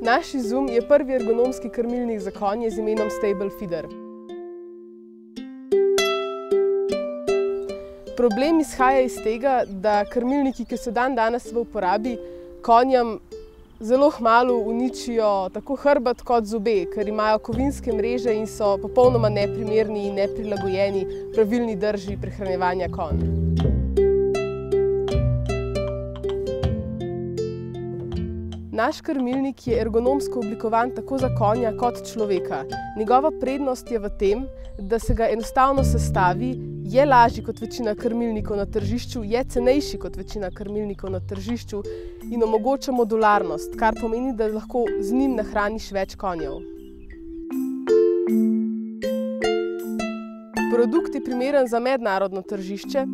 Naš Izum je prvi ergonomski krmilnik za konje z imenom Stable Feeder. Problem izhaja iz tega, da krmilniki, ki so dandanes v uporabi, konjem zelo kmalu uničijo tako hrbet kot zobe, ker imajo kovinske mreže in so popolnoma neprimerni in neprilagojeni pravilni drži prehranjevanja konj. Naš krmilnik je ergonomsko oblikovan tako za konja kot človeka. Njegova prednost je v tem, da se ga enostavno sestavi, je lažji kot večina krmilnikov na tržišču, je cenejši kot večina krmilnikov na tržišču in omogoča modularnost, kar pomeni, da lahko z njim nahraniš več konjev. Produkt je primeren za mednarodno tržišče,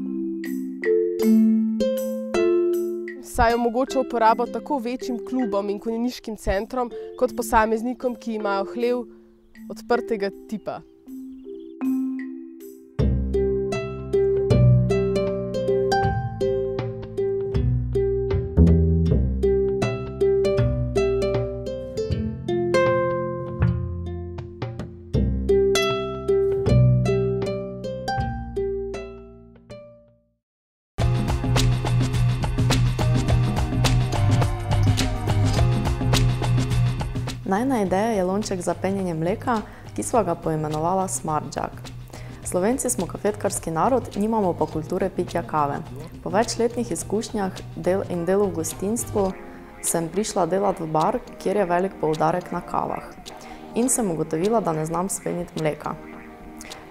saj omogoča uporabo tako večjim klubom in konjeniškim centrom, kot posameznikom, ki imajo hlev odprtega tipa. Najina ideja je lonček za penjenje mleka, ki sva ga poimenovala Smart Jug. Slovenci smo kafetkarski narod, nimamo pa kulture pitja kave. Po večletnih izkušnjah in delu v gostinstvu sem prišla delati v bar, kjer je velik poudarek na kavah. In sem ugotovila, da ne znam speniti mleka.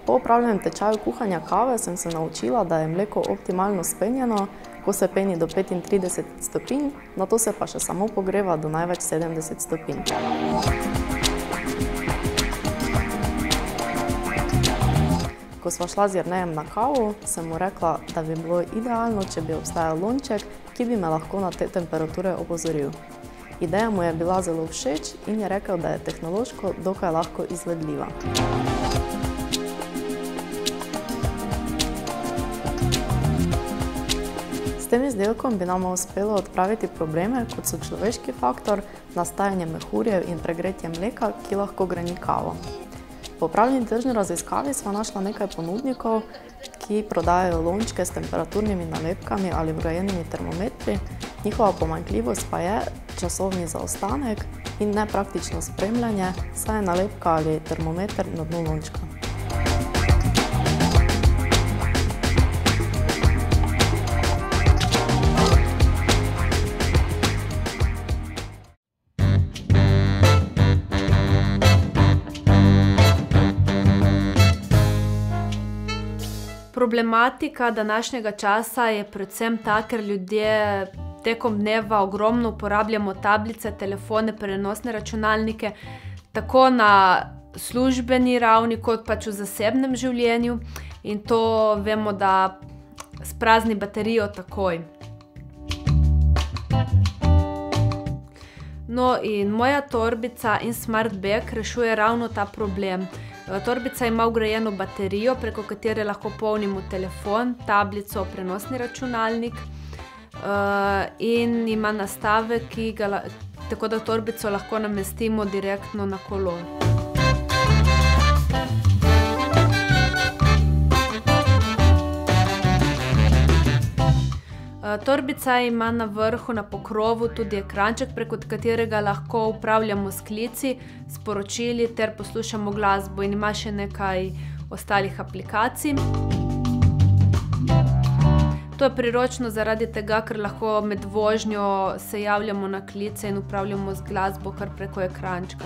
Po opravljenem tečaju kuhanja kave sem se naučila, da je mleko optimalno spenjeno, ko se peni do 35 stopinj, nato se pa še samo pogreva do največ 70 stopinj. Ko sva šla z Jernejem na kavo, sem mu rekla, da bi bilo idealno, če bi obstajal lonček, ki bi me lahko na te temperature opozoril. Ideja mu je bila zelo všeč in je rekel, da je tehnološko dokaj lahko izvedljiva. S tem izdelkom bi nama uspelo odpraviti probleme, kot so človeški faktor, nastajanje mehurjev in pregretje mleka, ki lahko greni kavo. Po opravljeni tržni raziskavi sva našla nekaj ponudnikov, ki prodajajo lončke s temperaturnimi nalepkami ali vgrajenimi termometri. Njihova pomanjkljivost pa je časovni zaostanek in nepraktično spremljanje, saj je nalepka ali termometer na dnu lončka. Problematika današnjega časa je predvsem ta, ker ljudje tekom dneva ogromno uporabljamo tablice, telefone, prenosne računalnike, tako na službeni ravni, kot pač v zasebnem življenju, in to vemo, da sprazni baterijo takoj. No, in moja torbica in Smart Bag rešuje ravno ta problem. Torbica ima vgrajeno baterijo, preko katere lahko polnimo telefon, tablico, prenosni računalnik in ima nastavek, tako da torbico lahko namestimo direktno na kolo. Torbica ima na vrhu, na pokrovu tudi ekranček, preko katerega lahko upravljamo s klici, sporočili ter poslušamo glasbo, in ima še nekaj ostalih aplikacij. To je priročno zaradi tega, ker lahko med vožnjo se javljamo na klice in upravljamo z glasbo kar preko ekrančka.